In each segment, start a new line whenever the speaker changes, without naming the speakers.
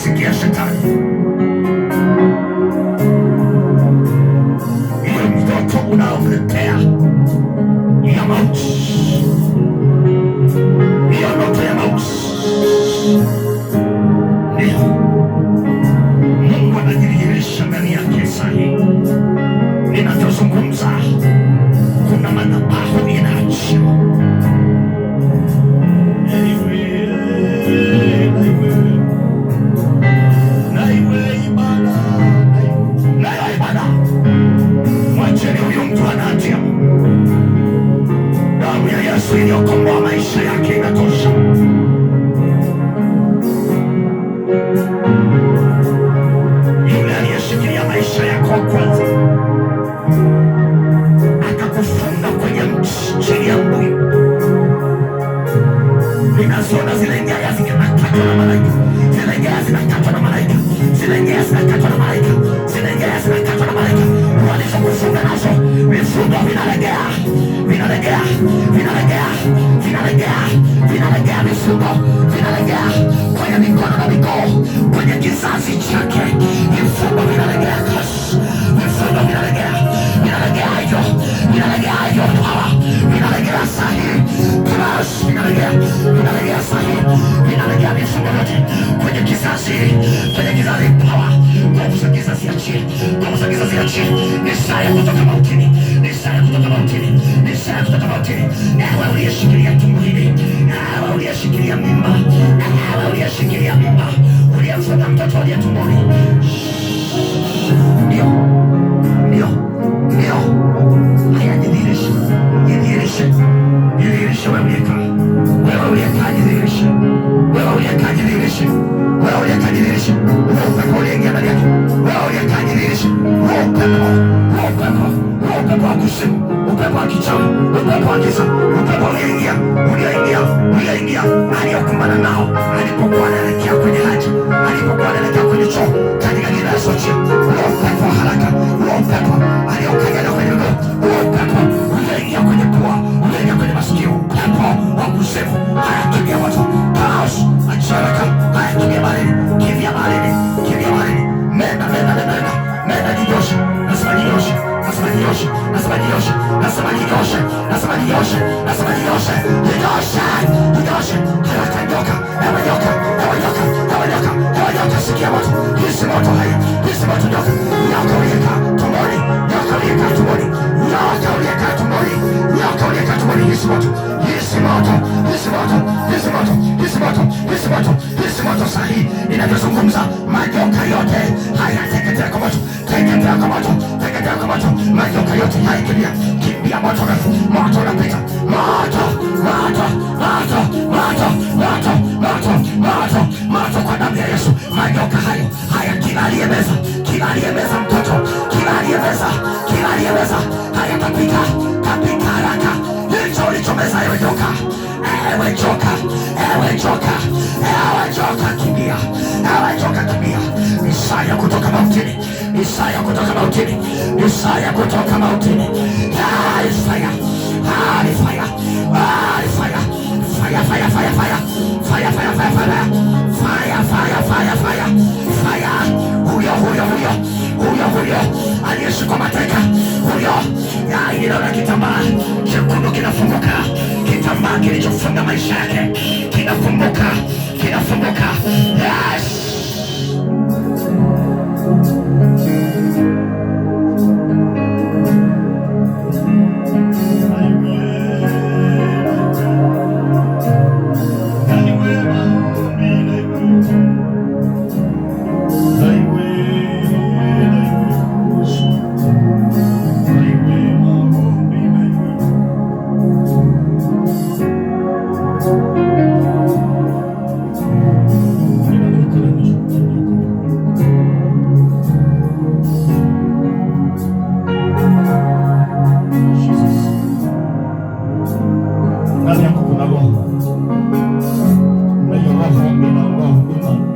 Sikia shetani, hiyo mtoto unaomletea ya mauti, hiyo ndoto ya mauti, ndio Mungu anajidhihirisha ndani yake. Sahi ninavyozungumza, kuna madhabahu inaachiwa. Iliyokomboa maisha yake inatosha. Yule aliyeshikilia maisha yako kwanza akakufunga kwenye mti chini ya mbuyu, ninaziona zile nyaya zinakatwa na malaika, zile nyaya zinakatwa na malaika, zile nyaya zinakatwa na malaika, zile nyaya zinakatwa na malaika. Walizokufunga nazo vifungo vinalegea, vinalegea, vinalegea, vinalegea, vinalegea, vifungo vinalegea kwenye mikono na miguu, kwenye kizazi chake, vifungo vinalegea, vifungo vinalegea, vinalegea hivyo, vinalegea hivyo, vinalegea sahi, vinalegea, vinalegea sahi, vinalegea vifungo vyote kwenye kizazi, kwenye kizazi. Nguvu za giza ziachie, nguvu za giza ziachie. Ni saa ya kutoka mautini, ni saa ya kutoka mautini, ni saa ya kutoka mautini. Ewe uliyeshikilia tumbo hili, ewe uliyeshikilia mimba, ewe uliyeshikilia mimba, uliyefunga mtoto aliye tumboni, ndio, ndio, ndio. Haya, jidhihirishe, jidhihirishe, jidhihirishe. Wewe uliyekaa, wewe uliyekaa, jidhihirishe, wewe uliyekaa, jidhihirishe, wewe uliyekaa, jidhihirishe. Upepo uliingia ndani yake, wewe uliyekaa, jidhihirishe. Upepo, upepo, upepo wa kuzimu, upepo wa kichawi, upepo wa giza, upepo ulioingia, ulioingia, ulioingia, aliyokumbana nao alipokuwa anaelekea kwenye haja, alipokuwa anaelekea kwenye choo, katika jina la Yesu, upepo wa haraka, upepo aliokanyaga kwenye miguu, upepo ulioingia kwenye pua, ulioingia kwenye masikio, upepo wa kuzimu, hayatumia watu, kaos, acharaka, hayatumia baridi, kivya baridi, kivya baridi, nenda, nenda, nenda, nenda, nenda, jinyoshe, nasema jinyoshe, nasema jinyoshe, nasema jinyoshe, nasema jinyoshe, nasema jinyoshe, nasema jinyoshe, jinyoshe, jinyoshe, haraka nyoka, ewe nyoka, ewe nyoka, ewe nyoka, ewe nyoka, sikia moto, hisi moto haya, hisi moto nyoka, nyoka uliyekaa tumboni, nyoka uliyekaa tumboni, nyoka uliyekaa tumboni, nyoka uliyekaa tumboni, hisi moto, hisi moto, hisi moto, hisi moto, hisi moto, hisi moto, hisi moto. Sahi ninavyozungumza, majoka yote haya teketea kwa moto, teketea kwa moto, teketea kwa moto, majoka yote haya kimbia, kimbia, moto refu, moto unapita, moto, moto, moto, moto, moto, moto, moto, moto kwa damu ya Yesu. Majoka hayo haya, kila aliyemeza, kila aliyemeza mtoto, kila aliyemeza, kila aliyemeza, haya tapika, tapika haraka hicho ulichomeza, ewe joka, ewe joka, ewe joka, ewe joka, kimbia, ewe joka, kimbia. Isaya kutoka mautini, Isaya kutoka mautini, Isaya kutoka mautini. Isaya, Isaya, Isaya, fire, fire, fire, fire, fire, fire, fire, fire, fire, fire, fire, fire, fire. Huyo, huyo, huyo, huyo, huyo aliyeshikwa mateka, huyo. Ninaona kitambaa chekundu kinafunguka, kitambaa kilichofunga maisha yake kinafunguka, kinafunguka. Yes.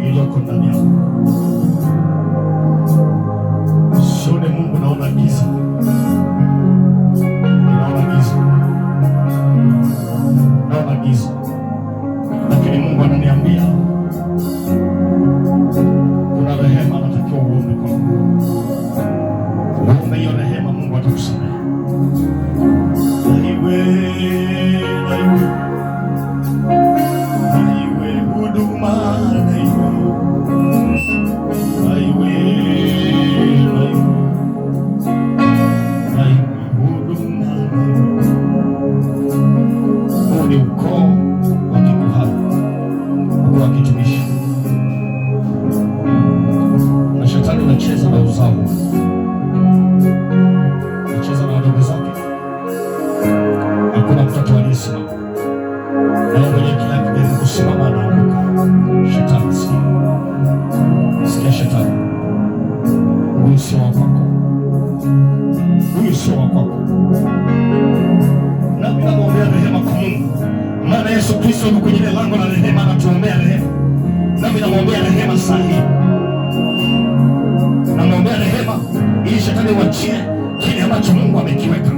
iliyoko ndani yako. Sione Mungu, naona giza, naona giza, lakini Mungu ananiambia kuna rehema anatakiwa uombe kwangu. Uombe hiyo rehema, Mungu atakusamehe. Iwe huduma, huu ni ukoo wa kikuhani, ukoo wa kitumishi, na shetani unacheza na uzao, unacheza na wadogo zake. Hakuna mtoto aliyesimama na mwenye kila kujaribu kusimama anaanguka. Shetani, sikia shetani, huyu sio wa kwako, huyu sio wa kwako. Nami namwombea rehema kwa Mungu, maana Yesu Kristo yuko kwenye lango la rehema, anatuombea rehema. Nami namwombea rehema sahihi, namwombea rehema ili shetani uachie kile ambacho Mungu amekiweka.